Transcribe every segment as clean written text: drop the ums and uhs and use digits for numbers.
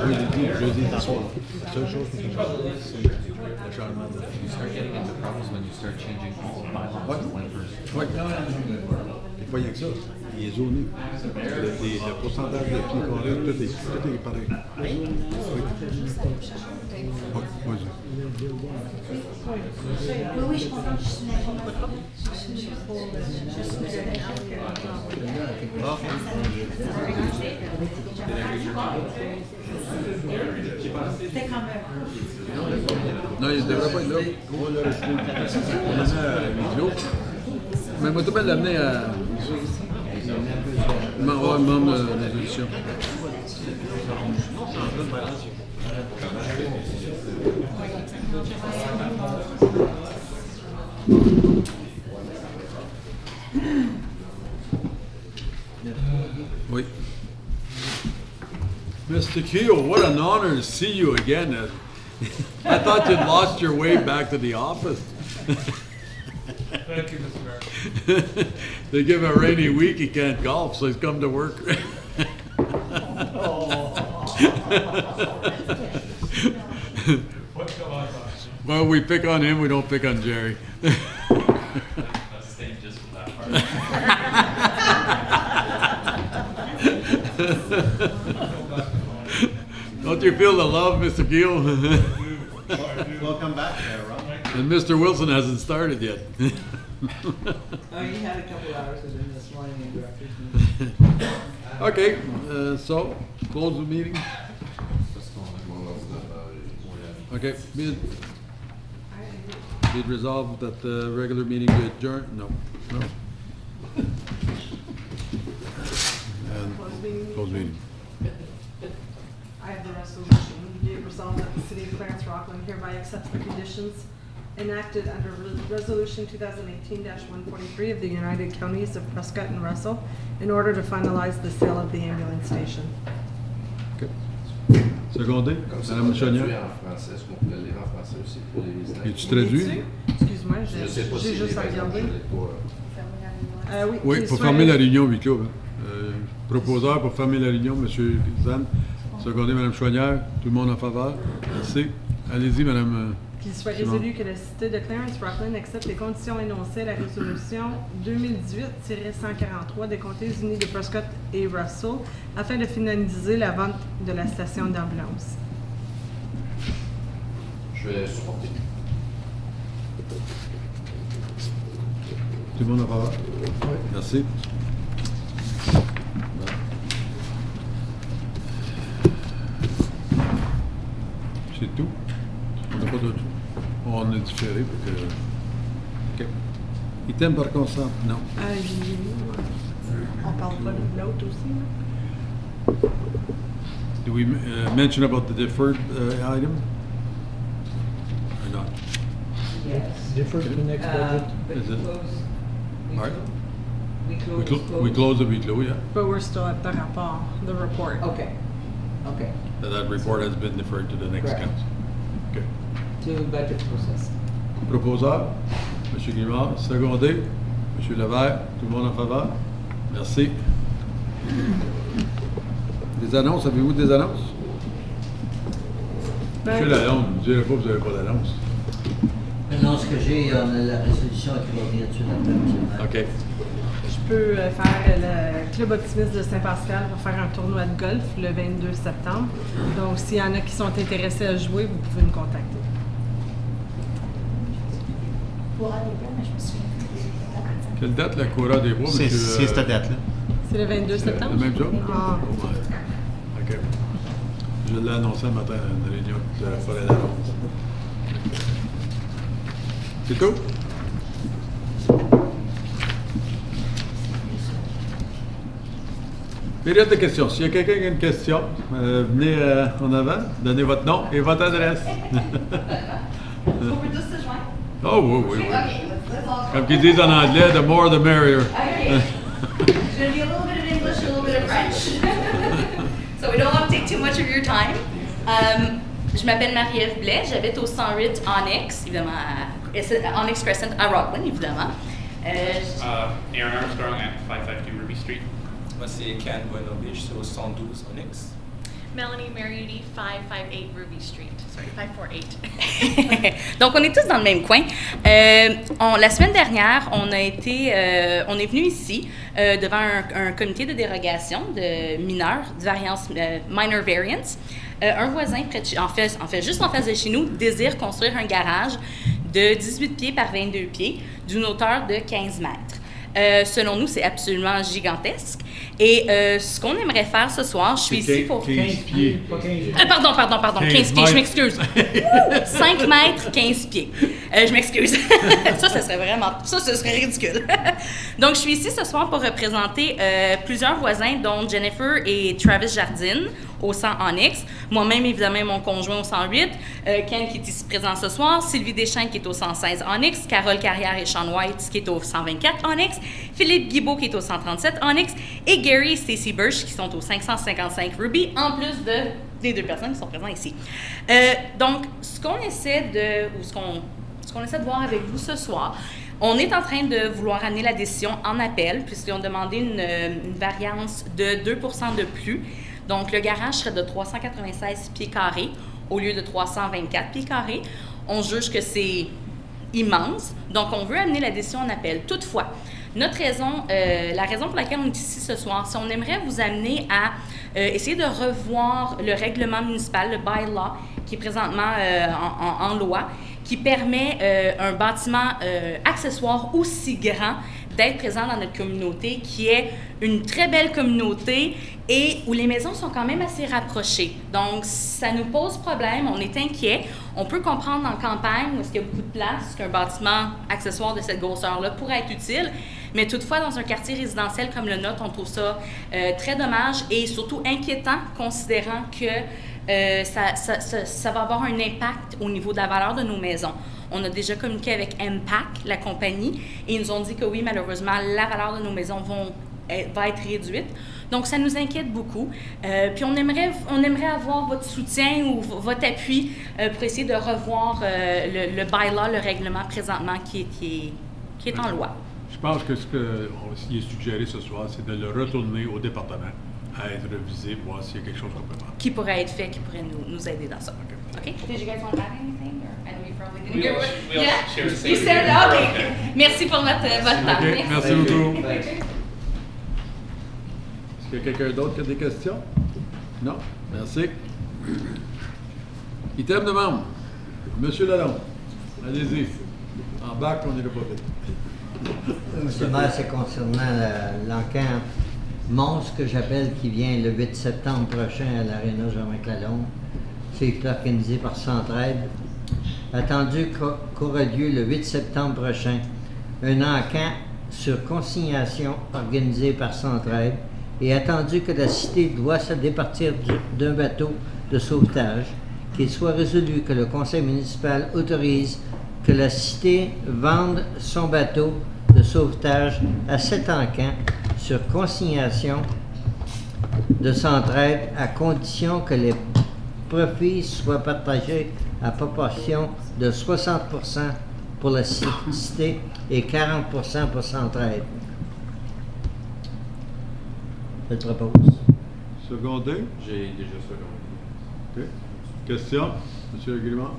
Oui, jeudi soir. La seule chose que je peux faire, c'est le changement de... You start getting into problems when you start changing all the bylaws in one person. Oui. Et pas rien que ça. Il est zoné. Le pourcentage de pieds carrés, tout est pareil. Oui. Vas-y. Oui, je comprends. Je suis Non, il ne devrait pas être là. On va le rester. On l'amener à Miglo. Mais moi, tout le monde l'amener à... membre de résolution. Oui. Mr. Keel, what an honor to see you again. I thought you'd lost your way back to the office. Thank you, Mr. Mayor. They give him a rainy week, he can't golf, so he's come to work. What come on, Well, we pick on him, we don't pick on Jerry. That's staying just for that part. Don't you feel the love, Mr. Gill? Welcome back there, Rob. And Mr. Wilson hasn't started yet. He had a couple hours with him this morning in director's meeting. Okay, so, close the meeting. Okay, be it resolved that the regular meeting be adjourned? No. And close meeting. I have the resolution. Be it resolved that the city of Clarence Rockland hereby accepts the conditions enacted under Resolution 2018-143 of the United Counties of Prescott and Russell in order to finalize the sale of the ambulance station. Okay. Secondé, Madame Chagnon. En français, est-ce qu'on pourrait le lire en français aussi pour les Es-tu traduit? Excuse-moi, Je sais pas si j'ai juste à regarder. Oui, Oui, qu'il pour soit- fermer la réunion huis clos. Proposeur pour fermer la réunion, M. Zan. Secondé, Mme Chouanière. Tout le monde en faveur. Merci. Allez-y, Mme. Qu'il soit Simon. résolu que la cité de Clarence Rockland accepte les conditions énoncées à la résolution 2018-143 des comtés unis de Prescott et Russell afin de finaliser la vente de la station d'ambulance. Je vais supporter. Tout le monde en faveur? Oui. Merci. C'est tout? On n'a pas d'autre. On est différé, parce que... OK. Item par consent? Non. On parle pas de l'autre aussi, là? Do we mention about the deferred item? Or not? Yes. Deferred to the next budget. But Is it? we All right. we Close the week, yeah. But we're still at the rapport, the report. Okay, okay. That report has been deferred to the next Correct. council. Okay. To budget process. Proposeur, M. Guimard, secondé, M. Levert, tout le monde en faveur? Merci. Des annonces, avez-vous des annonces? Ben, M. Lalonde, ne me direz pas que vous n'avez pas d'annonce. Maintenant, ce que j'ai, on a la résolution qui va venir tout de suite après, M. le maire. OK. Je peux faire le Club optimiste de Saint-Pascal pour faire un tournoi de golf le 22 septembre. Donc, s'il y en a qui sont intéressés à jouer, vous pouvez me contacter. pour aller bien, mais je me souviens plus. Quelle date la Coura des Bois, C'est monsieur? cette date-là. C'est le 22 septembre? Le même jour? Ah. OK. Je l'ai annoncé un matin à une réunion de la forêt d'annonce. C'est tout? Période de questions. S'il y a quelqu'un qui a une question, venez en avant, donnez votre nom et votre adresse. On peut tous se joindre? Oh oui, oui, oui. Okay, let's all Comme qu'ils disent en anglais, the more the merrier. Okay. There's going to be a little bit of English and a little bit of French. So we don't want to take too much of your time. Je m'appelle Marie-Ève Blais, j'habite au 108 Onyx, évidemment, Onyx Crescent à Rockland, évidemment. Aaron Armstrong at 552 Ruby Street. Moi, c'est Ken Buenovich, c'est au 112 Onyx. Melanie Mariuti, 558 Ruby Street. Sorry, 548. Donc, on est tous dans le même coin. La semaine dernière, on est venu ici devant un comité de dérogation de mineurs, de variance, minor variance. Un voisin près de juste en face de chez nous, désire construire un garage de 18 pieds par 22 pieds d'une hauteur de 15 mètres. Selon nous, c'est absolument gigantesque. Et ce qu'on aimerait faire ce soir, je suis ici pour... 15 pieds. Pardon, 15 pieds, je m'excuse. 5 mètres, 15 pieds. Je m'excuse. Ça serait ridicule. Donc, je suis ici ce soir pour représenter plusieurs voisins, dont Jennifer et Travis Jardine, au 100 Onyx. Moi-même, évidemment, mon conjoint au 108. Ken, qui est ici présent ce soir. Sylvie Deschamps, qui est au 116 Onyx. Carole Carrière et Sean White, qui est au 124 Onyx. Philippe Guibault, qui est au 137 Onyx. Et Gary et Stacy Birch, qui sont au 555 Ruby, en plus des deux personnes qui sont présentes ici. Donc, ce qu'on essaie de voir avec vous ce soir, on est en train de vouloir amener la décision en appel, puisqu'ils ont demandé une variance de 2 % de plus. Donc, le garage serait de 396 pieds carrés au lieu de 324 pieds carrés. On juge que c'est immense, donc on veut amener la décision en appel. Toutefois, la raison pour laquelle on est ici ce soir, c'est qu'on aimerait vous amener à essayer de revoir le règlement municipal, le bylaw, qui est présentement en loi, qui permet un bâtiment accessoire aussi grand d'être présent dans notre communauté, qui est une très belle communauté et où les maisons sont quand même assez rapprochées. Donc, ça nous pose problème, on est inquiet. On peut comprendre en campagne, où est-ce qu'il y a beaucoup de place, qu'un bâtiment accessoire de cette grosseur-là pourrait être utile, mais toutefois, dans un quartier résidentiel comme le nôtre, on trouve ça très dommage et surtout inquiétant, considérant que ça va avoir un impact au niveau de la valeur de nos maisons. On a déjà communiqué avec MPAC, la compagnie, et ils nous ont dit que oui, malheureusement, la valeur de nos maisons va être réduite. Donc, ça nous inquiète beaucoup. Puis, on aimerait avoir votre soutien ou votre appui pour essayer de revoir le bylaw, le règlement présentement qui est en loi. Je pense que ce qui est suggéré ce soir, c'est de le retourner au département à être revisé, voir s'il y a quelque chose qu'on peut faire. Qui pourrait être fait, qui pourrait nous aider dans ça. OK? Did you guys want to add anything? Or I know you probably didn't hear what... We all share the same You said that? OK. Merci pour votre temps. OK, merci beaucoup. Thanks. Est-ce qu'il y a quelqu'un d'autre qui a des questions? Non? Merci. Item de membre. Monsieur Lalonde, allez-y. En bac, on est là pas vite. Monsieur le maire, c'est concernant l'enquête monstre que j'appelle qui vient le 8 septembre prochain à l'Aréna Jean-Marc Lalonde. C'est organisé par Centraide. Attendu qu'aura lieu le 8 septembre prochain un enquête sur consignation organisé par Centraide et attendu que la cité doit se départir d'un bateau de sauvetage, qu'il soit résolu que le conseil municipal autorise que la cité vende son bateau de sauvetage à cet enquête sur consignation de Centraide à condition que les profits soient partagés à proportion de 60% pour la cité et 40% pour Centraide. Je le propose. Secondé? J'ai déjà secondé. OK. Question? Monsieur Grimard?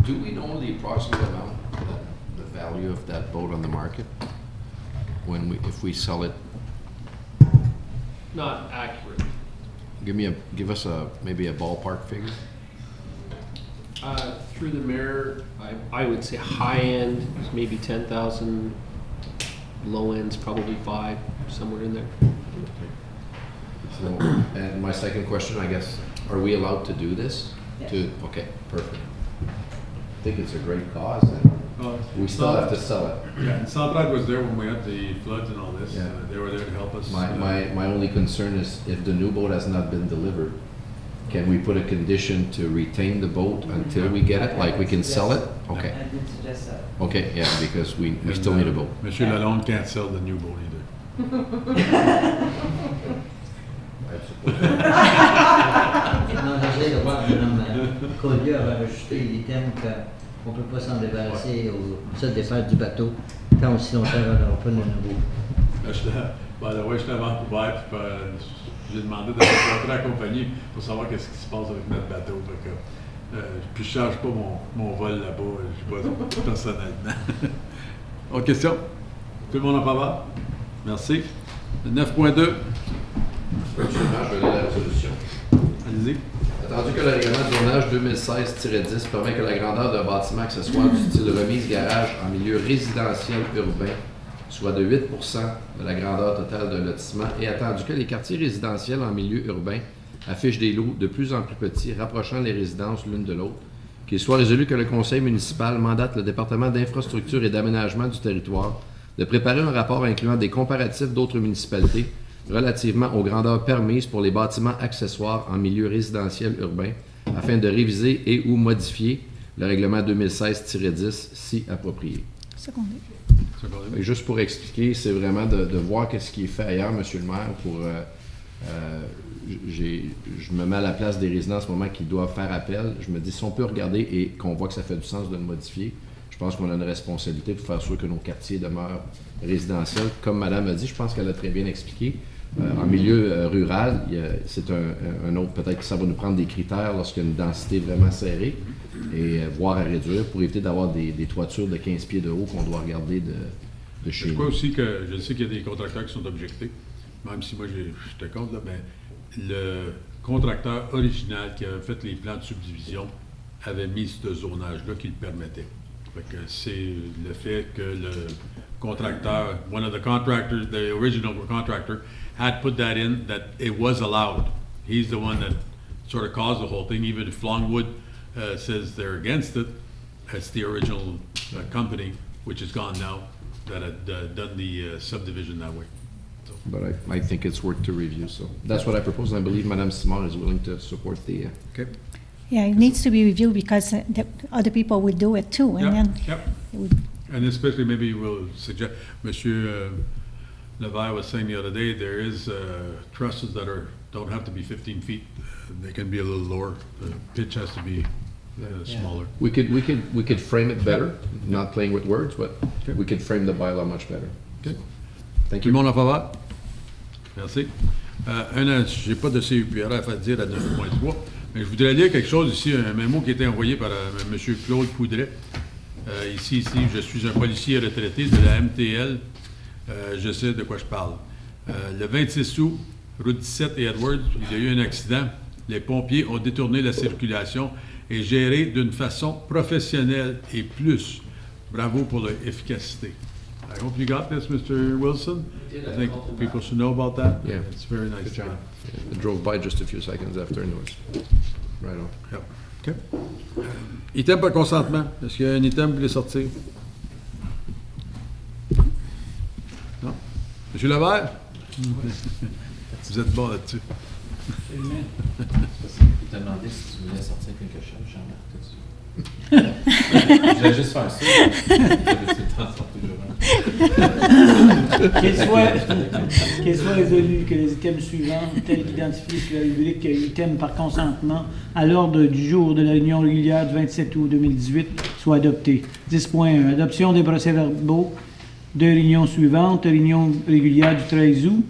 Do we know the approximate amount, the value of that boat on the market? If we sell it, Not accurate. give us maybe a ballpark figure? Through the mayor, I would say high end is maybe 10,000, low end's probably 5, somewhere in there. So, and my second question, I guess, are we allowed to do this? Yes. Okay, perfect. I think it's a great cause, and we still have to sell it. Yeah, and Centraide was there when we had the floods and all this. Yeah. They were there to help us. My only concern is if the new boat has not been delivered, can we put a condition to retain the boat until we get it? Like we can sell it? Okay. I did suggest that. Okay, yeah, because we still need a boat. Monsieur Lalonde can't sell the new boat either. I suppose. Non, j'essaie de voir, Mme Collier a rajouté l'item qu'on ne peut pas s'en débarrasser ou se défaire du bateau tant aussi longtemps qu'on n'aura pas de nouveau. By the way, j'étais à Vancouver, puis J'ai demandé de rencontrer la compagnie pour savoir qu'est-ce qui se passe avec notre bateau. Fait que, puis je ne charge pas mon vol là-bas, je ne pas personnellement. Autre question? Tout le monde en faveur? Merci. 9.2. Absolument, je vais lire la résolution. Allez-y. Attendu que le règlement de tournage 2016-10 permet que la grandeur d'un bâtiment accessoire du style remise garage en milieu résidentiel urbain soit de 8 de la grandeur totale d'un lotissement et attendu que les quartiers résidentiels en milieu urbain affichent des lots de plus en plus petits rapprochant les résidences l'une de l'autre, qu'il soit résolu que le Conseil municipal mandate le département d'infrastructure et d'aménagement du territoire de préparer un rapport incluant des comparatifs d'autres municipalités relativement aux grandeurs permises pour les bâtiments accessoires en milieu résidentiel urbain afin de réviser et ou modifier le règlement 2016-10 si approprié. Secondé. Et juste pour expliquer, c'est vraiment de voir qu'est-ce qui est fait ailleurs, Monsieur le maire, pour... je me mets à la place des résidents en ce moment qui doivent faire appel. Je me dis, si on peut regarder et qu'on voit que ça fait du sens de le modifier, je pense qu'on a une responsabilité pour faire sûr que nos quartiers demeurent résidentiels. Comme Madame a dit, je pense qu'elle a très bien expliqué. En milieu rural, c'est un autre, peut-être que ça va nous prendre des critères lorsqu'il y a une densité vraiment serrée et voir à réduire pour éviter d'avoir des toitures de 15 pieds de haut qu'on doit regarder de chez nous. Je crois aussi que, je sais qu'il y a des contracteurs qui sont objectés, même si moi j'étais contre, là, mais le contracteur original qui avait fait les plans de subdivision avait mis ce zonage-là qui le permettait. Fait que c'est le fait que le contracteur, one of the contractors, the original contractor, had put that in, that it was allowed. He's the one that sort of caused the whole thing, even if Longwood says they're against it. It's the original company, which is gone now, that had done the subdivision that way. So. But I think it's worth to review, so that's what I propose, and I believe Madame Simard is willing to support the... Okay. Yeah, it needs to be reviewed because the other people will do it too, and then it would, And especially maybe we'll suggest, Monsieur Levert was saying the other day, there is trusses that don't have to be 15 feet. They can be a little lower. The pitch has to be smaller. We could frame it better, not playing with words, but we could frame the bylaw much better. Okay. Thank Tout you. le monde en faveur? Merci. Je n'ai pas de CUPRF à dire à 9.3, mais je voudrais lire quelque chose ici, un mémo qui a été envoyé par M. Claude Poudret. Ici, je suis un policier retraité de la MTL. Je sais de quoi je parle. Le 26 août, route 17 et Edwards, il y a eu un accident. Les pompiers ont détourné la circulation et géré d'une façon professionnelle et plus. Bravo pour leur efficacité. I hope you got this, Mr. Wilson. I think people should know about that. Yeah. It's very nice. Good job. Yeah. It drove by just a few seconds after and it was right on. Yep. OK. Item par consentement. Est-ce qu'il y a un item qui voulait sortir? Non? Monsieur Levert? Vous êtes bon là-dessus. Il t'a demandé si tu voulais sortir quelque chose, Jean-Marc. Je voulais juste faire ça. Qu'il soit résolu que les items suivants, tels qu'identifiés sur la rubrique items par consentement à l'ordre du jour de la réunion régulière du 27 août 2018, soient adoptés. 10.1. Adoption des procès-verbaux de réunion suivante, réunion régulière du 13 août,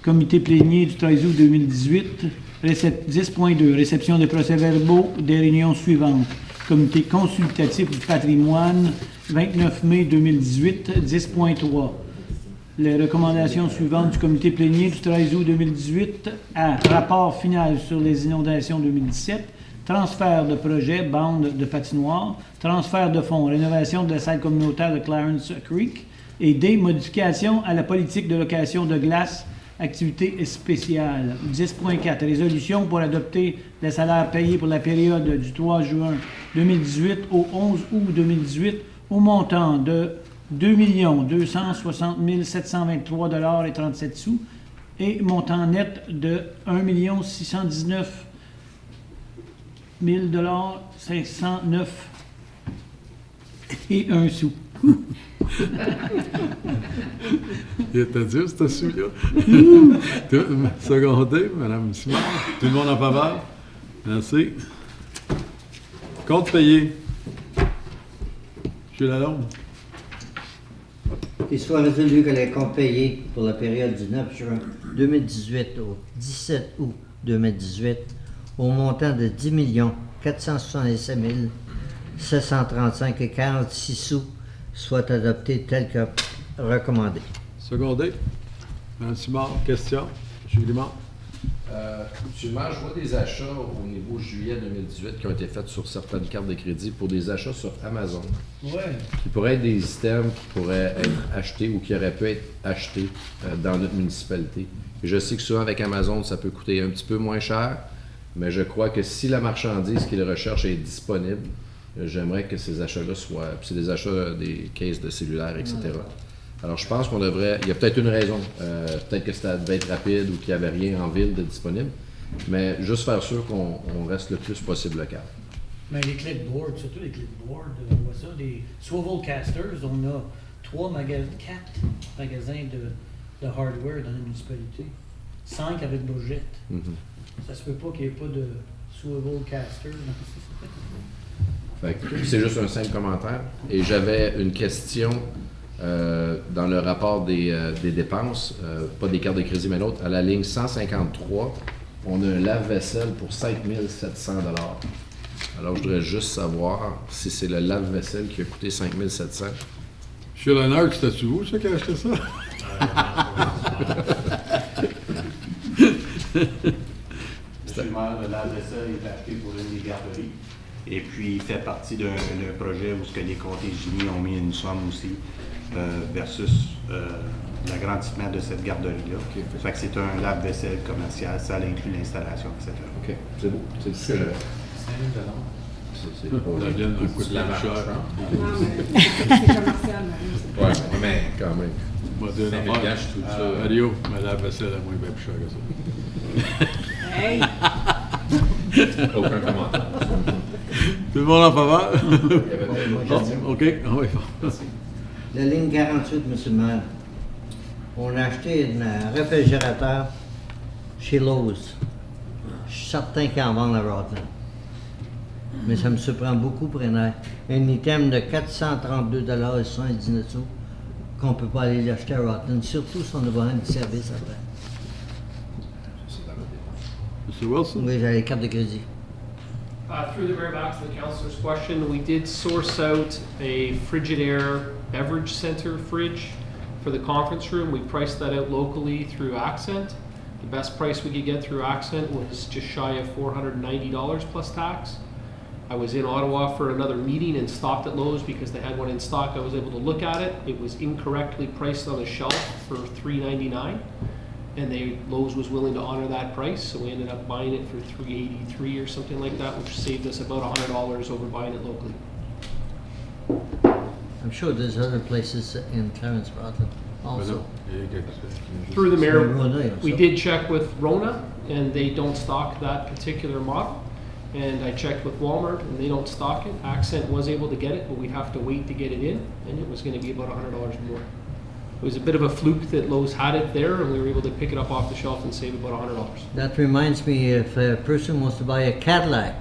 comité plénier du 13 août 2018. 10.2. Réception des procès-verbaux des réunions suivantes. Comité consultatif du patrimoine, 29 mai 2018, 10.3. Les recommandations suivantes du comité plénier du 13 août 2018 à rapport final sur les inondations 2017, transfert de projet, bande de patinoire, transfert de fonds, rénovation de la salle communautaire de Clarence Creek et des modifications à la politique de location de glace, activité spéciale. 10.4. Résolution pour adopter les salaires payés pour la période du 3 juin 2018 au 11 août 2018 au montant de 2 260 723,37 $ et montant net de 1 619 000 509 et 1 sou. Il est à dire, c'est celui-là. Secondé, Mme Simard. Tout le monde en faveur? Merci. Compte payé. Monsieur Lalonde. Qu'il soit résolu que les comptes payés pour la période du 9 juin 2018 au 17 août 2018 au montant de 10 467 735 et 46 sous soient adoptés tel que recommandé. Secondé. Mme Simard, question. M. Grimard. Actuellement, je vois des achats au niveau juillet 2018 qui ont été faits sur certaines cartes de crédit pour des achats sur Amazon. Ouais. Qui pourraient être des items qui pourraient être achetés ou qui auraient pu être achetés dans notre municipalité. Et je sais que souvent avec Amazon, ça peut coûter un petit peu moins cher, mais je crois que si la marchandise qu'ils recherchent est disponible, j'aimerais que ces achats-là soient... C'est des achats des caisses de cellulaire, etc. Alors, je pense qu'on devrait... Il y a peut-être une raison. Peut-être que ça devait être rapide ou qu'il n'y avait rien en ville de disponible. Mais juste faire sûr qu'on reste le plus possible local. Mais les clipboards, surtout les clipboards, on voit ça, des swivel casters, on a 4 magasins de hardware dans la municipalité. 5 avec budget. Ça se peut pas qu'il n'y ait pas de swivel caster. C'est juste un simple commentaire. Et j'avais une question dans le rapport des dépenses, pas des cartes de crédit, mais l'autre, à la ligne 153, on a un lave-vaisselle pour 5 700 $. Alors, je voudrais juste savoir si c'est le lave-vaisselle qui a coûté 5 700 $. Monsieur Leonard, c'était-tu vous, ça, qui a acheté ça? Monsieur le maire, le lave-vaisselle est acheté pour une des garderies. Et puis, il fait partie d'un projet où les comtés Génie ont mis une somme aussi versus l'agrandissement de cette garderie-là. Okay. Fait que c'est un lave-vaisselle commercial, ça inclut l'installation, etc. OK, c'est beau. C'est ce que... C'est pour la viande de coûte la cher. C'est commercial, ouais, mais quand même. Moi, deux gâches tout ça. Mario, ma lave-vaisselle est moins bien plus chère que ça. Hey! Aucun commentaire. Tout le monde en faveur? OK. La ligne 48, M. le maire. On a acheté un réfrigérateur chez Lowe's. Je suis certain qu'ils en vendent à Rockland. Mais ça me surprend beaucoup pour un item de 432,79 $ qu'on ne peut pas aller l'acheter à Rockland, surtout si on a besoin de service après. Mr. Wilson? Oui, j'ai les cartes de crédit. Through the mayor, back to the councilor's question, we did source out a Frigidaire beverage center fridge for the conference room. We priced that out locally through Accent. The best price we could get through Accent was just shy of $490 plus tax. I was in Ottawa for another meeting and stopped at Lowe's because they had one in stock. I was able to look at it. It was incorrectly priced on the shelf for $399, and Lowe's was willing to honor that price, so we ended up buying it for $383 or something like that, which saved us about $100 over buying it locally. I'm sure there's other places in Clarence, Rockland also. Through the mayor, we did check with Rona, and they don't stock that particular model. And I checked with Walmart, and they don't stock it. Accent was able to get it, but we'd have to wait to get it in, and it was going to be about $100 more. It was a bit of a fluke that Lowe's had it there, and we were able to pick it up off the shelf and save about $100. That reminds me, if a person wants to buy a Cadillac,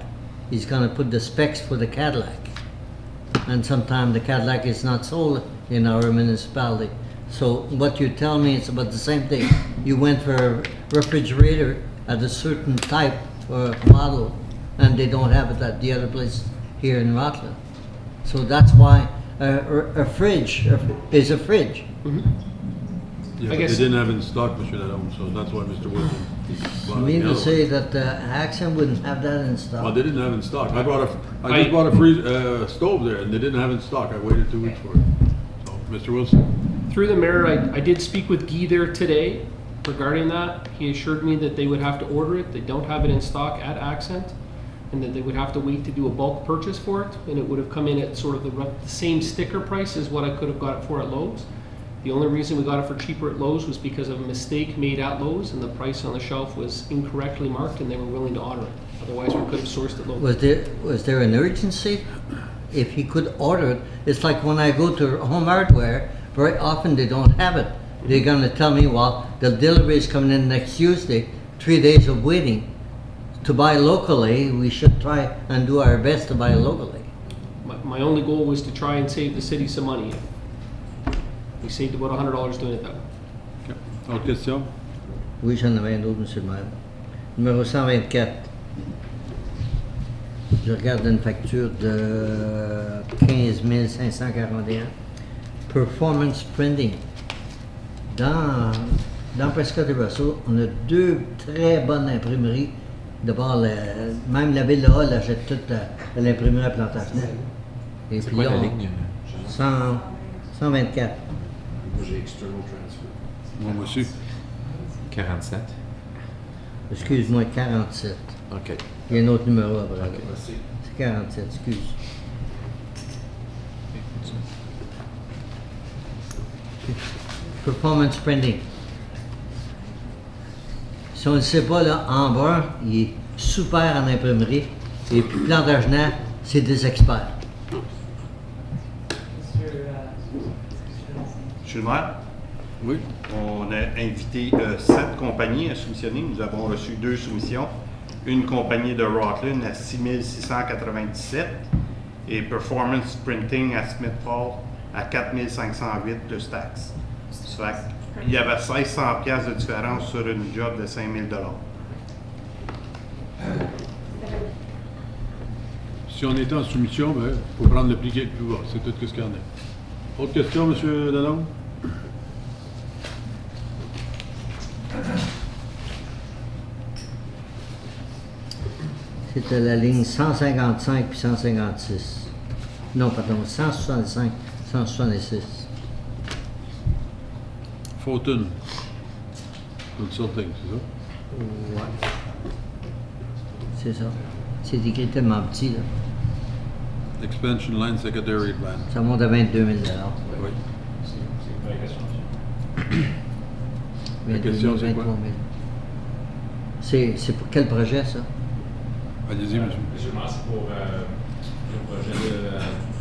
he's going to put the specs for the Cadillac. And sometimes the Cadillac is not sold in our municipality. So what you tell me is about the same thing. You went for a refrigerator at a certain type or model, and they don't have it at the other place here in Rockland. So that's why a fridge is a fridge. Mm-hmm. Yeah, but they didn't have it in stock, Mr. Lalonde, so that's why Mr. Wilson. You mean to say that Accent wouldn't have that in stock? Well, they didn't have it in stock. I just bought a stove there, and they didn't have it in stock. I waited 2 weeks for it. So, Mr. Wilson? Through the mayor, I did speak with Guy there today regarding that. He assured me that they would have to order it. They don't have it in stock at Accent, and that they would have to wait to do a bulk purchase for it, and it would have come in at sort of the same sticker price as what I could have got it for at Lowe's. The only reason we got it for cheaper at Lowe's was because of a mistake made at Lowe's, and the price on the shelf was incorrectly marked, and they were willing to honor it. Otherwise, we could have sourced it Lowe's. Was there an urgency? If he could order it, it's like when I go to Home Hardware, very often they don't have it. They're going to tell me, well, the delivery is coming in next Tuesday, 3 days of waiting. To buy locally, we should try and do our best to buy locally. My only goal was to try and save the city some money. We saved about $100 doing it that way. OK. Autre question? Oui, j'en avais un autre, M. le maire. Numéro 124. Je regarde une facture de 15 541. Performance Printing. Dans Prescott et Russell, on a deux très bonnes imprimeries. D'abord, même la ville de Hall achète toute l'imprimerie à Plantagenet. Et C'est puis quoi là, la ligne? 124. Moi, j'ai external transfer. Moi aussi. 47. Excuse-moi, 47. OK. Il y a un autre numéro après. OK, merci. C'est 47, excuse. Performance Printing. Si on ne le sait pas, là, Amber, il est super en imprimerie. Et puis Plantagenet, c'est des experts. Monsieur le maire? Oui. On a invité 7 compagnies à soumissionner. Nous avons reçu 2 soumissions. Une compagnie de Rockland à 6 697 et Performance Printing à Smith Falls à 4 508 plus taxes. Ça fait qu'il y avait 1600 pièces de différence sur une job de 5 000 $. Si on était en soumission, il faut prendre le prix qui est le plus bas. C'est tout ce qu'il y en a. Autre question, M. Lalonde? C'était la ligne 155 puis 156. Non, pardon, 165, 166. Fulton. Consulting, c'est ça? Ouais. C'est ça. C'est écrit tellement petit, là. Expansion Line Secondary Plan. Ça monte à 22 000 Oui. C'est une vraie question. La question, c'est quoi? 23 000. C'est pour quel projet, ça? Allez-y, monsieur. Monsieur le maire, c'est pour le projet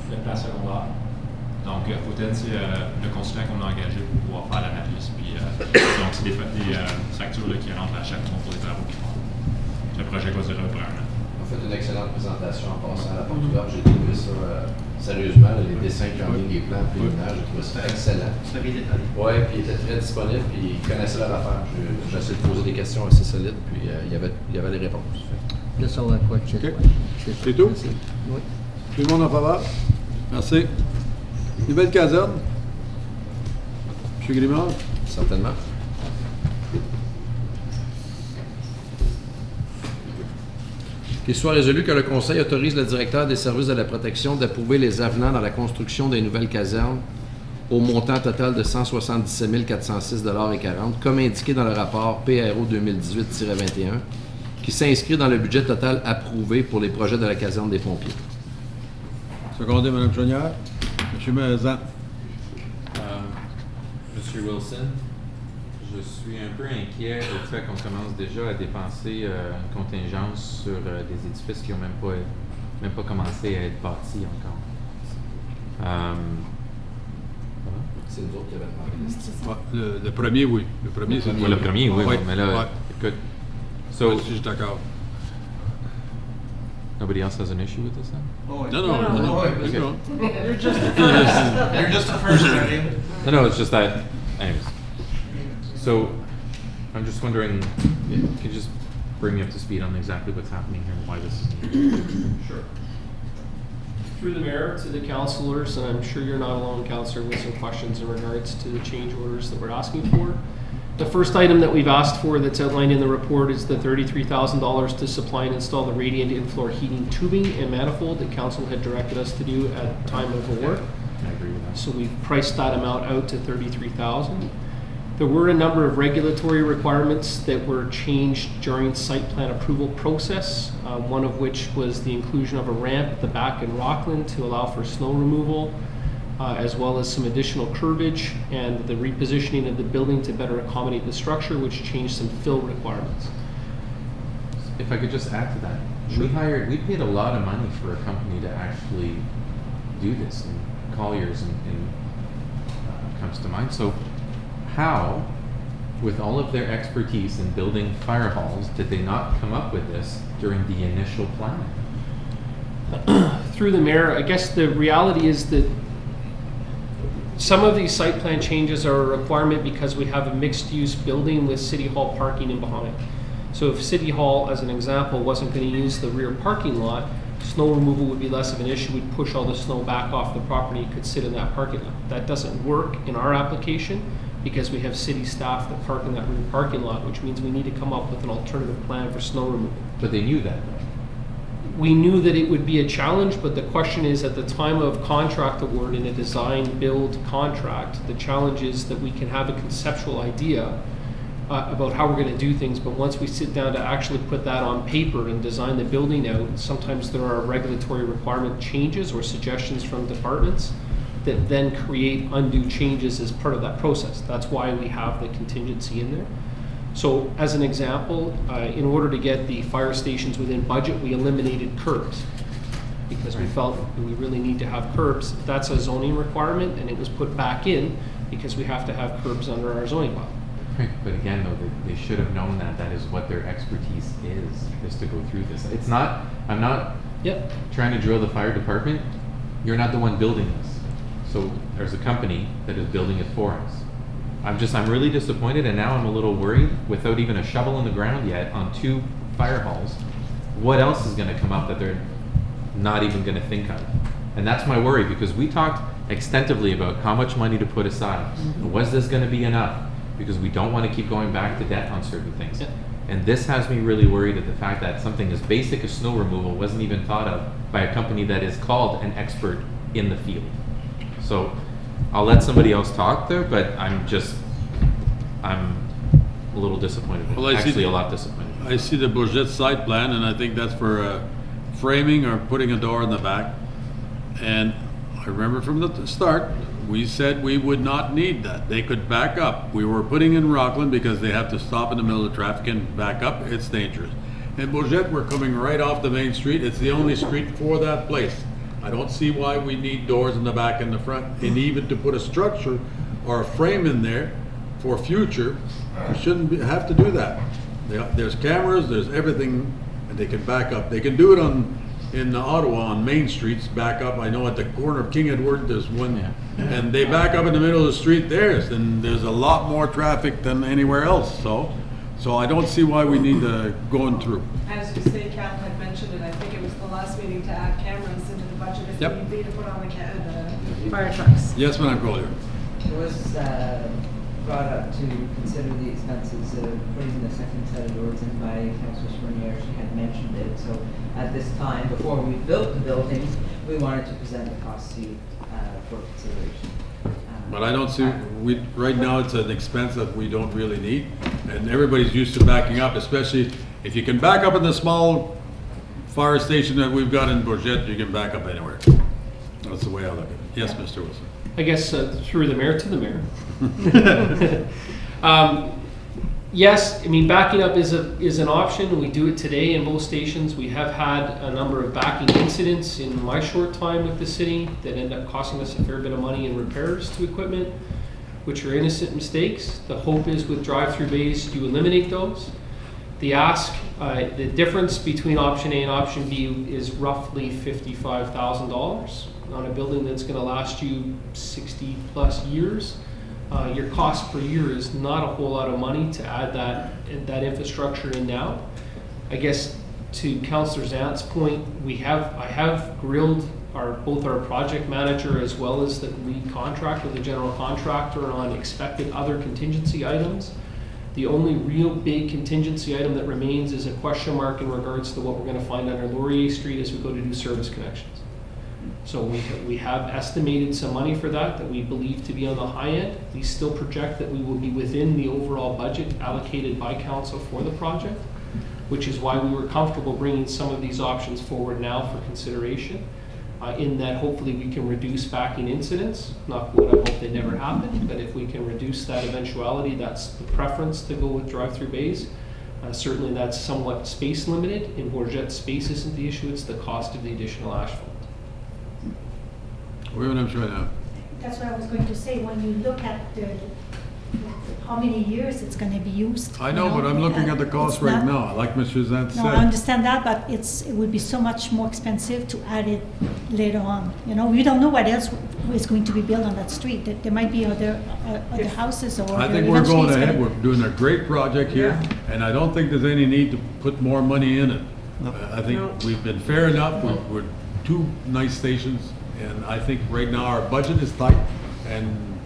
de place secondaire. Donc, Fulton, c'est le consultant qu'on a engagé pour pouvoir faire l'analyse. Puis, donc, c'est des factures là, qui rentrent à chaque mois pour les travaux qu'ils font. Le projet va durer pour 1 an. On fait une excellente présentation en passant à la porte ouverte. J'ai trouvé ça sérieusement, là, les dessins qui ont mis les plans préliminaires, j'ai trouvé ça excellent. C'était bien détaillé. Oui, puis il était très disponible, puis il connaissait leur affaire. J'ai essayé de poser des questions assez solides, puis il y avait les réponses. De savoir quoi que OK. c'est tout? Oui. Tout le monde en faveur? Merci. Nouvelle caserne? M. Grimard? Certainement. Qu'il soit résolu que le Conseil autorise le directeur des services de la protection d'approuver les avenants dans la construction des nouvelles casernes au montant total de 177 406,40 comme indiqué dans le rapport PRO 2018-21, qui s'inscrit dans le budget total approuvé pour les projets de la caserne des pompiers. Secondé, Mme Chaunière. M. Maizan. Monsieur Wilson, je suis un peu inquiet du fait qu'on commence déjà à dépenser une contingence sur des édifices qui n'ont même pas commencé à être bâtis encore. C'est nous autres qui avons demandé Le premier, oui. Le premier, c'est le premier, oui. Ouais. Mais là, Ouais. écoute, So, si je suis d'accord. Nobody else has an issue with this then? Non, non. Okay. You're just the first, Jerry. No, it's just that, anyways. So, I'm just wondering, can you just bring me up to speed on exactly what's happening here and why this is... Sure. Through the mayor to the councilors, and I'm sure you're not alone, councilor, with some questions in regards to the change orders that we're asking for. The first item that we've asked for that's outlined in the report is the $33,000 to supply and install the radiant in-floor heating tubing and manifold that council had directed us to do at time of award. I agree with that. So we've priced that amount out to $33,000. There were a number of regulatory requirements that were changed during site plan approval process, one of which was the inclusion of a ramp at the back in Rockland to allow for snow removal, as well as some additional curbage and the repositioning of the building to better accommodate the structure, which changed some fill requirements. If I could just add to that, Sure. we paid a lot of money for a company to actually do this, and Colliers comes to mind. So how, with all of their expertise in building fire halls, did they not come up with this during the initial planning? Through the mayor, I guess the reality is that some of these site plan changes are a requirement because we have a mixed-use building with City Hall parking in behind. So if City Hall, as an example, wasn't going to use the rear parking lot, snow removal would be less of an issue. We'd push all the snow back off the property. It could sit in that parking lot. That doesn't work in our application because we have city staff that park in that rear parking lot, which means we need to come up with an alternative plan for snow removal. But they knew that. We knew that it would be a challenge, but the question is, at the time of contract award in a design build contract, the challenge is that we can have a conceptual idea about how we're going to do things, but once we sit down to actually put that on paper and design the building out, sometimes there are regulatory requirement changes or suggestions from departments that then create undue changes as part of that process. That's why we have the contingency in there. So as an example, in order to get the fire stations within budget, we eliminated curbs because we felt we really need to have curbs. That's a zoning requirement, and it was put back in because we have to have curbs under our zoning law. Right, but again, though, they should have known that that is what their expertise is to go through this. It's not, I'm not trying to drill the fire department. You're not the one building this. So there's a company that is building it for us. I'm really disappointed, and now I'm a little worried without even a shovel in the ground yet on 2 fire halls. What else is going to come up that they're not even going to think of? And that's my worry, because we talked extensively about how much money to put aside. Was this going to be enough? Because we don't want to keep going back to debt on certain things. And this has me really worried at the fact that something as basic as snow removal wasn't even thought of by a company that is called an expert in the field. So I'll let somebody else talk there, but I'm a little disappointed. Well, actually, a lot disappointed. I see the Bourget site plan, and I think that's for framing or putting a door in the back. And I remember from the start, we said we would not need that. They could back up. We were putting in Rockland because they have to stop in the middle of traffic and back up. It's dangerous. And Bourget, we're coming right off the main street. It's the only street for that place. I don't see why we need doors in the back and the front, and even to put a structure or a frame in there for future, we shouldn't have to do that. There's cameras, there's everything, and they can back up. They can do it in Ottawa on main streets, back up. I know at the corner of King Edward, there's one, and they back up in the middle of the street there, and there's a lot more traffic than anywhere else. So I don't see why we need going through. As you say, Cal had mentioned it, I think it was the last meeting, to add cameras into the budget if need be to put on the fire trucks. Yes, Madam Collier. It was brought up to consider the expenses of putting the second set of doors in by Councillor Sprunier. She had mentioned it. So at this time, before we built the building, we wanted to present the cost to you for consideration. But I don't see, right now it's an expense that we don't really need, and everybody's used to backing up, especially if you can back up in the small fire station that we've got in Bourget, you can back up anywhere. That's the way I look at it. Yes, Mr. Wilson. I guess through the mayor to the mayor. Yes, I mean, backing up is an option. We do it today in most stations. We have had a number of backing incidents in my short time with the city that end up costing us a fair bit of money in repairs to equipment, which are innocent mistakes. The hope is with drive-through bays, you eliminate those. The ask, the difference between option A and option B is roughly $55,000 on a building that's going to last you 60 plus years. Your cost per year is not a whole lot of money to add that infrastructure in now. I guess to Councillor Zant's point, I have grilled both our project manager as well as the lead contractor, the general contractor, on expected other contingency items. The only real big contingency item that remains is a question mark in regards to what we're going to find under Laurier Street as we go to do service connections. So we have estimated some money for that we believe to be on the high end. We still project that we will be within the overall budget allocated by council for the project, which is why we were comfortable bringing some of these options forward now for consideration, in that hopefully we can reduce backing incidents. Not what I hope they never happen, but if we can reduce that eventuality, that's the preference to go with drive-through bays. Certainly that's somewhat space limited. In Bourget, space isn't the issue, it's the cost of the additional asphalt. We're going to try now. That's what I was going to say. When you look at how many years it's going to be used. I know, but I'm looking at the cost It's right not- now, like Mr. Zant No, I said. understand that, but it would be so much more expensive to add it later on. You know, we don't know what else is going to be built on that street. There might be other houses or. I think we're eventually going it's gonna- ahead, we're doing a great project here, and I don't think there's any need to put more money in it. I think we've been fair enough, we're two nice stations, and I think right now our budget is tight, and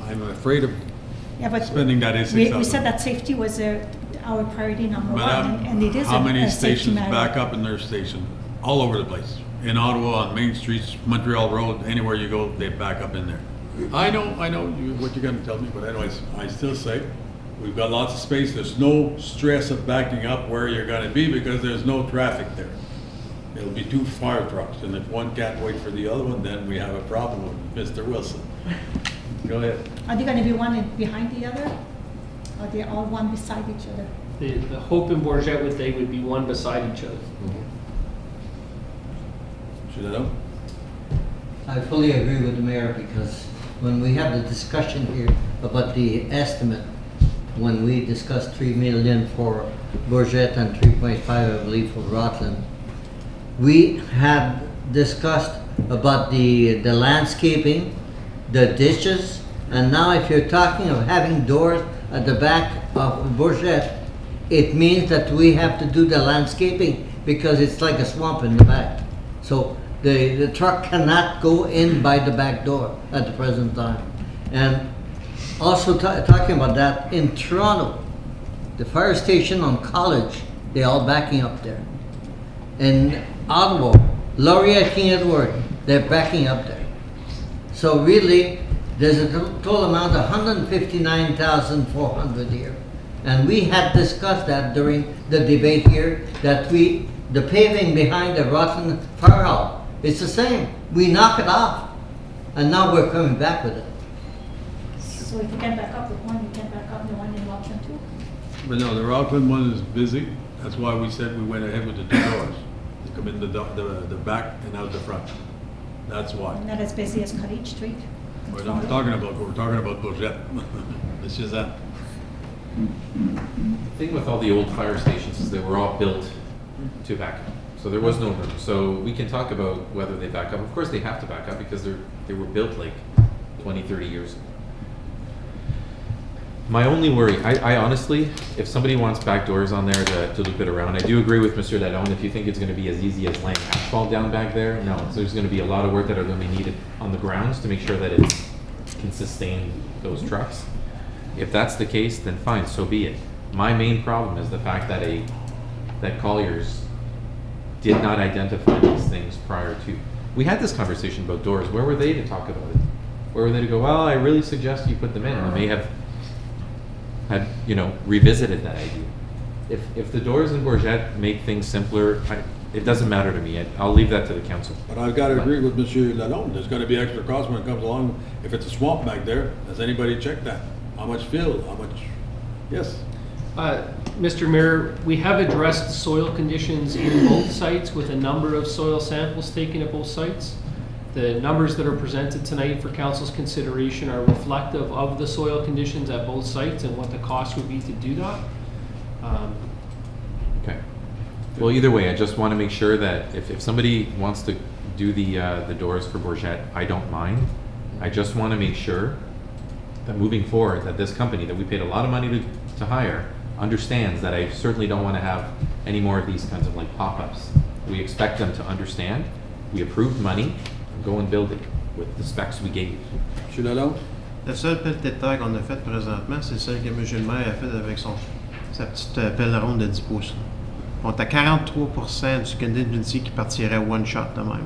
I'm afraid of Yeah, but spending that we $86,000. said that safety was our priority number one, Madam, and it is how a many safety stations matter. back up in their station? All over the place. In Ottawa, on main streets, Montreal Road, anywhere you go, they back up in there. I know what you're gonna tell me, but anyways, I still say, we've got lots of space, there's no stress of backing up where you're gonna be because there's no traffic there. It'll be two fire trucks, and if one can't wait for the other one, then we have a problem with Mr. Wilson. Go ahead. Are they going to be one behind the other? Or they all one beside each other? The Hope and Bourget they would be one beside each other. Should I know? I fully agree with the mayor, because when we had the discussion here about the estimate, when we discussed 3 million for Bourget and 3.5, I believe, for Rutland, we had discussed about the landscaping, the ditches, and now if you're talking of having doors at the back of Bourget, it means that we have to do the landscaping because it's like a swamp in the back. So the truck cannot go in by the back door at the present time. And also talking about that, in Toronto, the fire station on College, they're all backing up there. In Ottawa, Laurier, King Edward, they're backing up there. So really, there's a total amount of 159,400 here. And we had discussed that during the debate here, that the paving behind the Rotten Firehouse, it's the same. We knock it off, and now we're coming back with it. So if you can back up with one, you can back up the one in Rockland too? But no, the Rockland one is busy. That's why we said we went ahead with the two doors. They come in the back and out the front. That's why. Not as busy as Cottage Street? We're not talking about Bourget. It's just that. The thing with all the old fire stations is they were all built to back up. So there was no room. So we can talk about whether they back up. Of course they have to back up because they were built like 20, 30 years ago. My only worry, I honestly, if somebody wants back doors on there to loop it around, I do agree with Mr. Lalonde. If you think it's going to be as easy as laying asphalt down back there, no. So there's going to be a lot of work that are going to be needed on the grounds to make sure that it can sustain those trucks. If that's the case, then fine, so be it. My main problem is the fact that that Colliers did not identify these things prior to. We had this conversation about doors. Where were they to talk about it? Where were they to go, well, I really suggest you put them in. And they may have had, revisited that idea. If the doors in Bourget make things simpler, it doesn't matter to me. I'll leave that to the council. But I've got to agree with Monsieur Lalonde. There's going to be extra cost when it comes along. If it's a swamp back there, has anybody checked that? How much fill? How much? Yes. Mr. Mayor, we have addressed soil conditions in both sites with a number of soil samples taken at both sites. The numbers that are presented tonight for council's consideration are reflective of the soil conditions at both sites and what the cost would be to do that. Okay. Well, either way, I just want to make sure that if somebody wants to do the doors for Bourget, I don't mind. I just want to make sure that moving forward, that this company that we paid a lot of money to hire understands that I certainly don't want to have any more of these kinds of like pop-ups. We expect them to understand. We approved money. Go and build it with the specs we gave. Monsieur Lalonde? La seule pelle de terre qu'on a faite présentement, c'est celle que M. le maire a faite avec sa petite pelle ronde de 10 pouces. On est à 43% du contingency qui partirait one shot de même.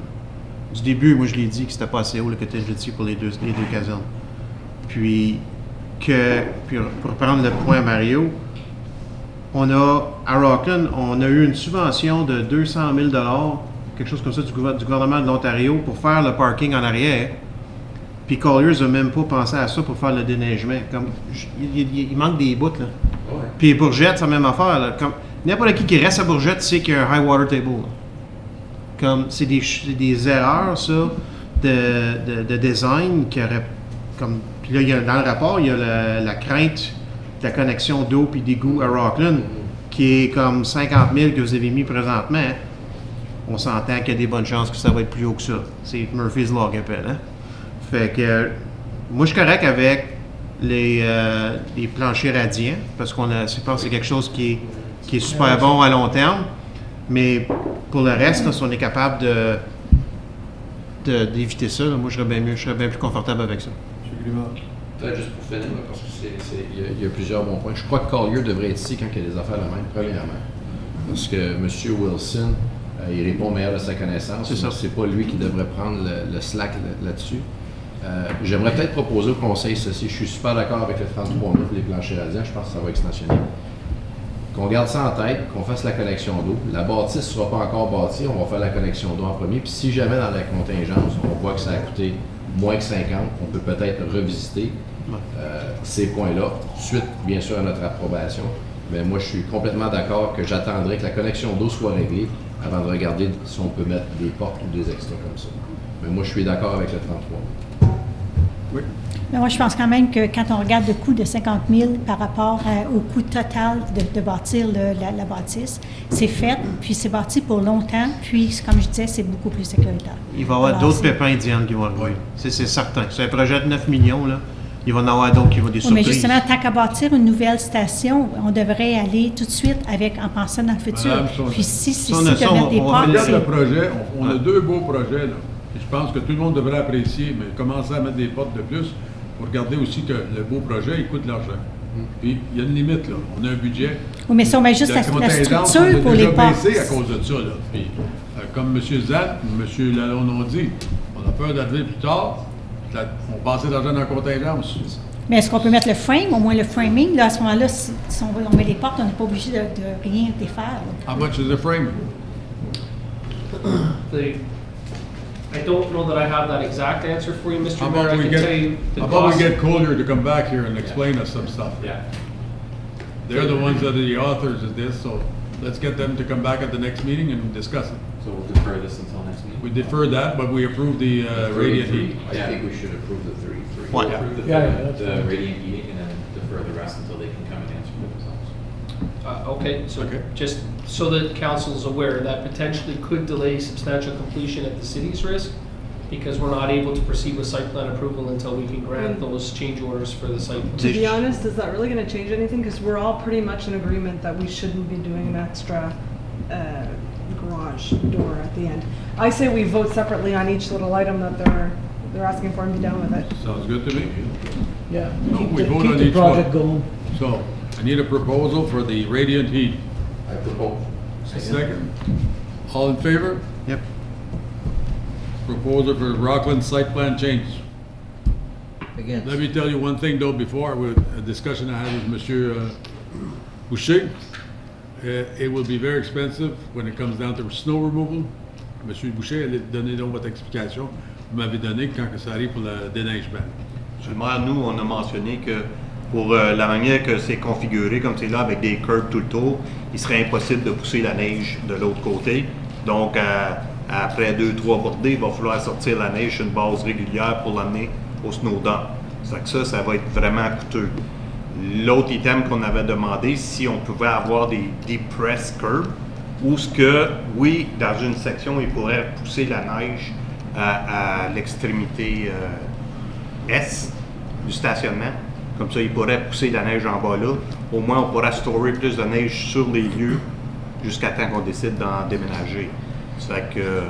Du début, moi je l'ai dit que c'était pas assez haut le contingency pour les deux casernes. Puis pour prendre le point Mario, à Rockland, on a eu une subvention de 200 000 $, quelque chose comme ça, du gouvernement de l'Ontario pour faire le parking en arrière. Puis Colliers n'a même pas pensé à ça pour faire le déneigement. Il manque des bouts, là. Ouais. Puis Bourget, c'est la même affaire, là. Comme n'importe qui reste à Bourget sait qu'il y a un high water table, là. Comme c'est des erreurs, ça, de design qui auraient comme Puis là, dans le rapport, il y a la crainte de la connexion d'eau puis d'égout à Rockland, qui est comme 50 000 que vous avez mis présentement. On s'entend qu'il y a des bonnes chances que ça va être plus haut que ça. C'est Murphy's Law qu'on appelle, hein? Fait que moi, je suis correct avec les planchers radiants, parce je pense que c'est quelque chose qui est super bon à long terme. Mais pour le reste, là, si on est capable d'éviter ça, là, moi, je serais bien plus confortable avec ça. Peut-être juste pour finir, là, parce qu'il y a plusieurs bons points. Je crois que Collier devrait être ici quand il y a des affaires de même, premièrement. Parce que M. Wilson, il répond meilleur de sa connaissance. C'est pas lui qui devrait prendre le slack là-dessus. J'aimerais peut-être proposer au Conseil ceci. Je suis super d'accord avec le 33 000 pour les planchers radiants. Je pense que ça va extensionner. Qu'on garde ça en tête, qu'on fasse la connexion d'eau. La bâtisse ne sera pas encore bâtie. On va faire la connexion d'eau en premier. Puis si jamais dans la contingence, on voit que ça a coûté moins que 50, on peut peut-être revisiter ces points-là, suite bien sûr à notre approbation. Mais moi, je suis complètement d'accord que j'attendrai que la connexion d'eau soit réglée avant de regarder si on peut mettre des portes ou des extras comme ça. Mais moi, je suis d'accord avec le 33. Oui. Mais moi, je pense quand même que quand on regarde le coût de 50 000 par rapport au coût total de bâtir la bâtisse, c'est fait, puis c'est bâti pour longtemps, puis, comme je disais, c'est beaucoup plus sécuritaire. Il va y avoir d'autres pépins indiennes qui vont arriver. C'est certain. C'est un projet de 9 millions, là. Il va y en avoir d'autres qui vont des surprises. Mais justement, tant qu'à bâtir une nouvelle station, on devrait aller tout de suite en pensant dans le futur. Madame, puis si on de mettre des portes, regarde le projet, on a deux beaux projets, là. Et je pense que tout le monde devrait apprécier, mais commencer à mettre des portes de plus pour regarder aussi que le beau projet, il coûte de l'argent. Puis, il y a une limite, là. On a un budget. Oui, mais si on met juste la structure pour les portes. On a baissé à cause de ça, là. Puis, comme M. Zat, M. Lalonde ont dit, on a peur d'arriver plus tard. On passait d'argent dans la contingence. Mais est-ce qu'on peut mettre le frame, au moins le framing? Là, à ce moment-là, si on met les portes, on n'est pas obligé de rien défaire. How much is the frame? I don't know that I have that exact answer for you, Mr. How Mayor. about I we can tell you get, the how about cost. we get Collier to come back here and explain us some stuff? Yeah. They're the ones that are the authors of this, so let's get them to come back at the next meeting and discuss it. So we'll defer this until next meeting? We deferred that, but we approved the radiant heat. I think we should approve the three. Why? Approve the Yeah, radiant heating and then defer the rest until they can come and answer the results. Okay, so Okay. just so that council is aware, that potentially could delay substantial completion at the city's risk, because we're not able to proceed with site plan approval until we can grant those change orders for the site. To be honest, is that really going to change anything? Because we're all pretty much in agreement that we shouldn't be doing an extra garage door at the end. I say we vote separately on each little item that they're asking for and be done with it. Sounds good to me. Yeah, No, we vote keep on the each project one. going. So, I need a proposal for the radiant heat. I propose. Second. All in favor? Yep. Proposal for Rockland site plan change. Again, Let me tell you one thing though, before, with a discussion I had with Monsieur Boucher. It will be very expensive when it comes down to snow removal. Monsieur Boucher, allez donner donc votre explication. Vous m'avez donné quand ça arrive pour le déneigement. Monsieur le maire, nous, on a mentionné que pour la manière que c'est configuré, comme c'est là, avec des curbs tout le tour, il serait impossible de pousser la neige de l'autre côté. Donc, après 2-3 bordées, il va falloir sortir la neige sur une base régulière pour l'amener au snowdump. Ça va être vraiment coûteux. L'autre item qu'on avait demandé, si on pouvait avoir des deep press curbs, où ce que, oui, dans une section, il pourrait pousser la neige à l'extrémité est du stationnement. Comme ça, il pourrait pousser la neige en bas là. Au moins, on pourra stocker plus de neige sur les lieux jusqu'à temps qu'on décide d'en déménager. Ça fait que...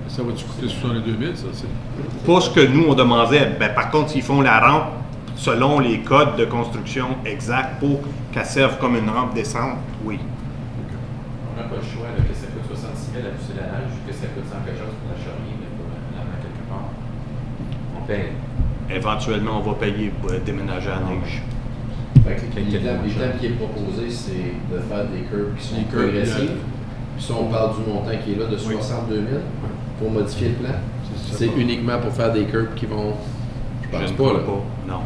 Ça va-tu coûter 62 000, ça? C'est... Pas ce que nous, on demandait. Ben, par contre, s'ils font la rampe selon les codes de construction exacts pour qu'elle serve comme une rampe descente, oui. On n'a pas le choix, là, que ça coûte 66 000 à pousser la neige, que ça coûte 100 quelque chose pour la charrier, mais pour la mettre quelque part. On paye. Éventuellement, on va payer pour déménager à la neige. Fait que l'item qui est proposé, c'est de faire des curbs qui sont progressifs. Puis ça, on parle du montant qui est là de 62 000 pour modifier le plan. C'est uniquement pour faire des curbs qui vont... Je pense pas, là. Non.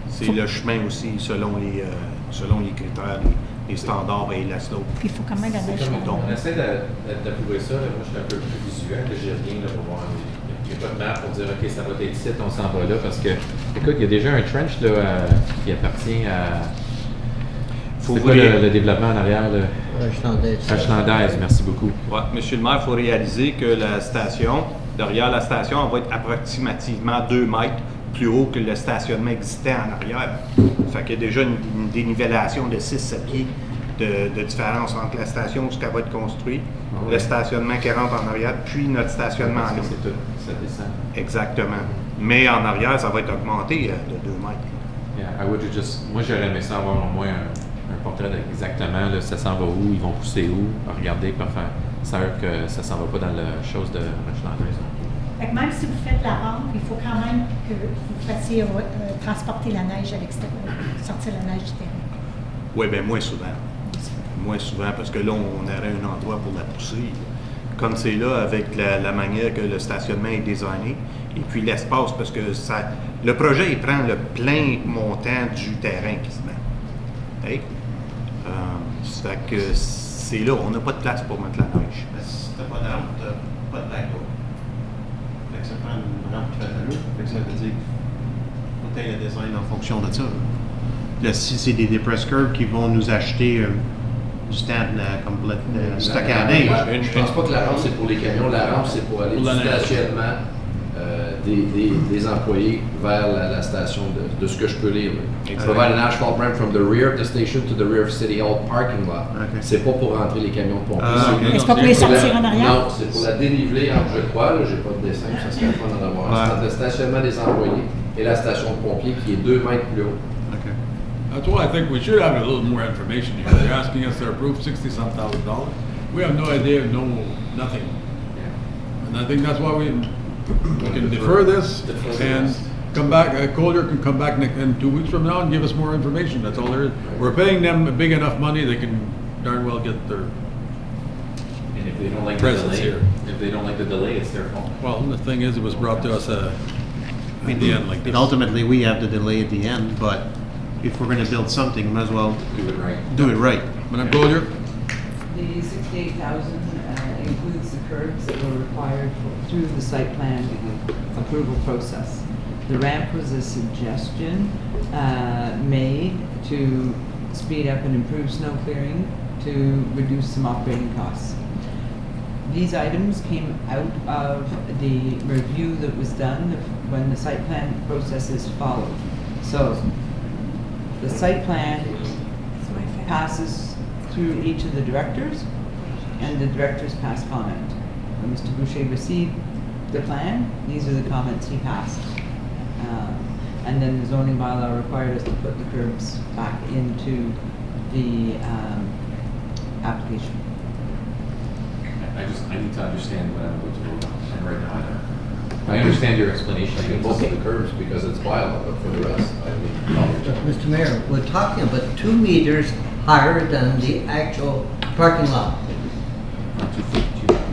C'est le chemin aussi, selon les critères, les standards et la slope. Puis il faut quand même la neige. On essaie d'approuver ça. Là. Moi, je suis un peu plus visuel. J'ai rien là, pour voir les Il n'y a pas de map pour dire, OK, ça va être ici, on s'en va là, parce que, écoute, il y a déjà un trench là, qui appartient à... C'est quoi le développement en arrière? Ashlandaise, merci beaucoup. Ouais, Monsieur le maire, il faut réaliser que la station, derrière la station, elle va être approximativement 2 mètres plus haut que le stationnement existant en arrière. Fait qu'il y a déjà une dénivellation de 6-7 pieds de différence entre la station où ce qu'elle va être construite, le stationnement qui rentre en arrière, puis notre stationnement en haut. C'est tout, ça descend. Exactement. Mais en arrière, ça va être augmenté de 2 mètres. Yeah, moi, j'aurais aimé ça avoir au moins un portrait exactement, là, ça s'en va où, ils vont pousser où, regarder pour faire sûr que ça s'en va pas dans la chose de Ashlandaise. Fait que même si vous faites la rampe, il faut quand même que vous fassiez transporter la neige à l'extérieur, sortir la neige du terrain. Oui, bien moins souvent. Moins souvent, parce que là, on aurait un endroit pour la pousser. Comme c'est là, avec la manière que le stationnement est designé, et puis l'espace, parce que le projet, il prend le plein montant du terrain quasiment. Hey? Ça fait que c'est là, on n'a pas de place pour mettre la neige. Mais si t'as pas de rampe, t'as pas de backdoor. Fait que ça prend une rampe qui fait de l'allure. Fait que ça veut dire qu'il faut que le design en fonction de ça. Là, si c'est des depress curves qui vont nous acheter du stand complet de stock à neige. Je pense pas que la rampe c'est pour les camions, la rampe c'est pour aller du stationnement des employés vers la station de ce que je peux lire. Provide an asphalt ramp from the rear of the station to the rear of City Hall parking lot. Okay. C'est pas pour rentrer les camions de pompiers. C'est pas pour les sortir en arrière? Non, c'est pour la déniveler entre, je crois, là, j'ai pas de dessin, ça serait le fun d'en avoir. C'est entre le stationnement des employés et la station de pompiers qui est 2 mètres plus haut. Okay. That's why I think we should have a little more information here. They're asking us to approve $60,000. We have no idea, nothing. And I think that's why we can defer this and come back. Collier can come back in 2 weeks from now and give us more information. That's all there is. We're paying them big enough money, they can darn well get their And if they don't like the presence delay, here. if they don't like the delay, it's their fault. Well, the thing is, it was brought to us at the end like this. And ultimately, we have the delay at the end, but if we're going to build something, we might as well Do it right. do it right. Madam Collier? The 68,000 includes the curbs that were required through the site plan approval process. The ramp was a suggestion made to speed up and improve snow clearing to reduce some operating costs. These items came out of the review that was done when the site plan process is followed. So the site plan passes through each of the directors, and the directors pass comment. When Mr. Boucher received the plan, these are the comments he passed. And then the zoning bylaw required us to put the curbs back into the application. I need to understand what I'm going to vote on, and right now I don't. I understand your explanation. I can both of the curves because it's bylaw, but for the rest, I mean, Mr. Mayor, we're talking about 2 meters higher than the actual parking lot. 2 feet, 2 meters.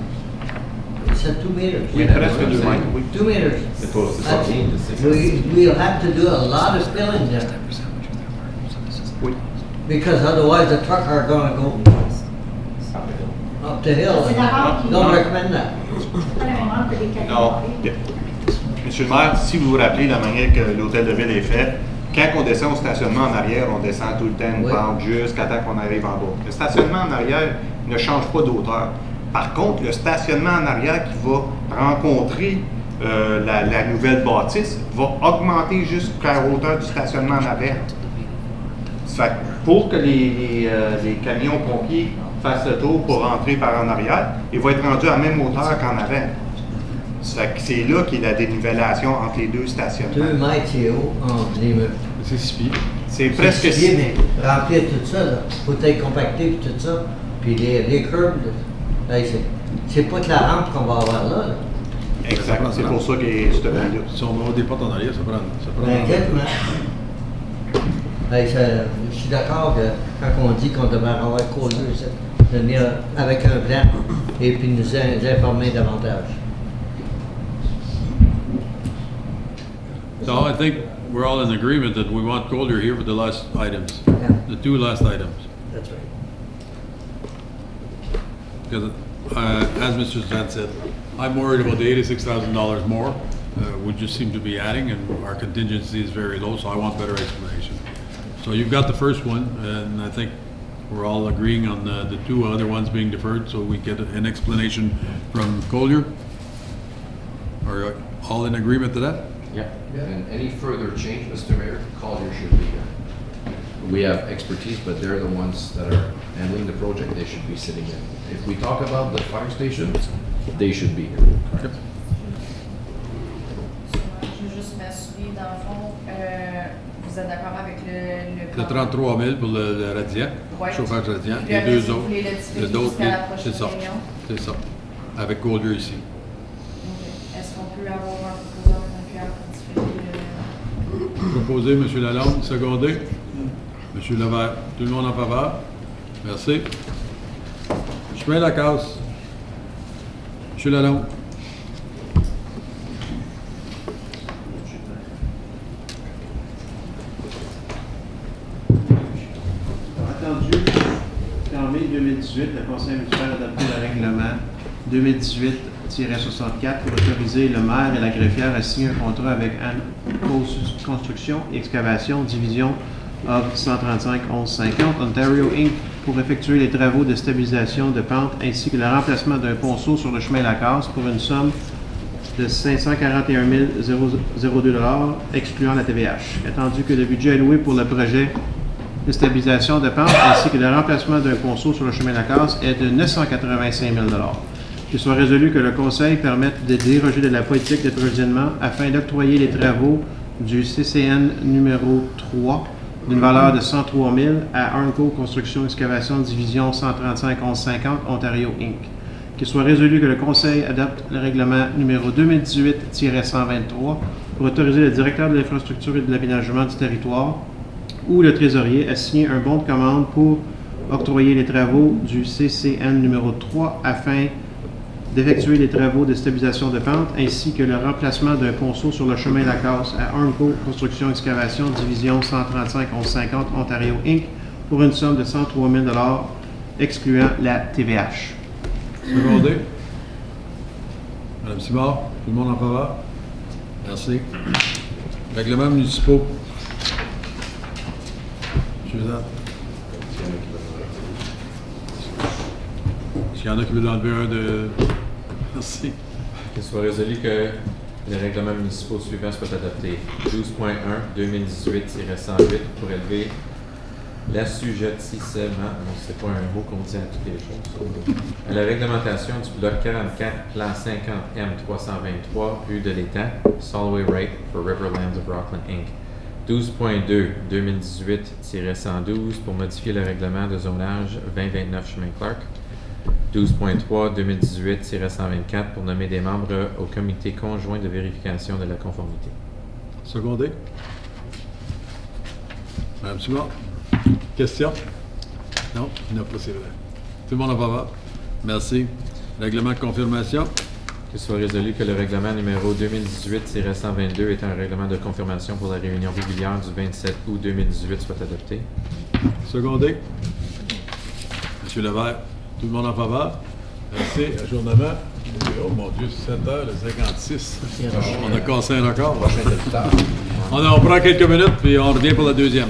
It said 2 meters. Oui, presque 2 mètres. Oui. 2 meters. It goes to 14 to 16. We'll have to do a lot of filling there. Oui. Because otherwise the truck are gonna go up the hill. C'est la rampe qui- Don't recommend that. C'est pas la même rampe que les camions. Non. Monsieur le maire, si vous vous rappelez la manière que l'hôtel de ville est fait, quand on descend au stationnement en arrière, on descend tout le temps une Oui. pente jusqu'à temps qu'on arrive en bas. Le stationnement en arrière ne change pas d'auteur. Par contre, le stationnement en arrière qui va rencontrer la nouvelle bâtisse va augmenter jusqu'à la hauteur du stationnement en avant. Ça fait que pour que les camions pompiers fassent le tour pour rentrer par en arrière, ils vont être rendus à la même hauteur qu'en avant. Ça fait que c'est là qu'il y a la dénivellation entre les deux stationnements. 2 mètres c'est haut entre les murs. C'est 6 pieds. C'est presque C'est bien, mais remplir tout ça, là, faut être compacté et tout ça. Puis les curbs, là, hey, c'est pas que la rampe qu'on va avoir là. Exact. C'est pour ça qu'il y a ce plan-là. Si on met des portes en arrière, ça prend. Ben, exactement. Hey, je suis d'accord que quand on dit qu'on devrait avoir Collier, de venir avec un plan et puis nous informer davantage. So I think we're all in agreement that we want Collier here for the last items, Yeah. the 2 last items. That's right. Because, as Mr. Zant said, I'm worried about the $86,000 more. We just seem to be adding, and our contingency is very low, so I want better explanation. So you've got the first one, and I think we're all agreeing on the two other ones being deferred, so we get an explanation from Collier. Are all in agreement to that? Yeah. And any further change, Mr. Mayor, Collier should be here. We have expertise, but they're the ones that are handling the project. They should be sitting in. If we talk about the fire station, they should be here. Yep. Je veux juste m'assurer, dans le fond, vous êtes d'accord avec Le 33 000 pour le radiant, Ouais. chauffage radiant, Puis et le deux reste, vous autres. voulez le différer D'autres, jusqu'à la prochaine c'est ça. réunion? C'est ça. Avec Collier ici. Ok. Est-ce qu'on peut avoir un proposeur concurrent pour différer Proposé, M. Lalonde, secondé. M. Levert, tout le monde en faveur? Merci. Chemin la casse. M. Lalonde. Entendu qu'en mai 2018, le Conseil municipal a adopté le règlement 2018-64 pour autoriser le maire et la greffière à signer un contrat avec Anne Construction et Excavation, division of 135-1150 Ontario Inc. pour effectuer les travaux de stabilisation de pente ainsi que le remplacement d'un ponceau sur le chemin Lacasse pour une somme de 541 002 $, excluant la TVH. Attendu que le budget alloué pour le projet de stabilisation de pente ainsi que le remplacement d'un ponceau sur le chemin Lacasse est de 985 000 $. Qu'il soit résolu que le Conseil permette de déroger de la politique de provisionnement afin d'octroyer les travaux du CCN numéro 3 d'une valeur de 103 000 à Arnco Construction Excavation Division 135-1150 Ontario Inc. Qu'il soit résolu que le Conseil adopte le règlement numéro 2018-123 pour autoriser le directeur de l'infrastructure et de l'aménagement du territoire ou le trésorier à signer un bon de commande pour octroyer les travaux du CCN numéro 3 afin d'effectuer les travaux de stabilisation de pente ainsi que le remplacement d'un ponceau sur le chemin Lacasse à Arnco Construction Excavation Division 135-1150 Ontario Inc. pour une somme de 103 000 $, excluant la TVH. Secondé. Madame Simard, tout le monde en faveur? Merci. Règlements municipaux. M. Zat. Est-ce qu'il y en a qui veulent enlever un de... Merci. Qu'il soit résolu que les règlements municipaux suivants soient adoptés. 12.1 2018-108 pour élever l'assujettissement, c'est pas un mot qu'on dit à toutes les choses, à la réglementation du bloc 44, plan 50M 323, rue de l'Étang, Solway Rate for Riverlands of Rockland Inc. 12.2 2018-112 pour modifier le règlement de zonage 2029 chemin Clark. 12.3 2018-124 pour nommer des membres au comité conjoint de vérification de la conformité. Secondé. Madame Simard. Question? Non? Il n'a pas, c'est vrai. Tout le monde en faveur? Merci. Règlement de confirmation. Qu'il soit résolu que le règlement numéro 2018-122 est un règlement de confirmation pour la réunion régulière du 27 août 2018 soit adopté. Secondé. Monsieur Levert. Tout le monde en faveur? Merci. Ajournement. Oh mon Dieu, 7h56. On a cassé un record. Prochain résultat. On prend quelques minutes, puis on revient pour la deuxième.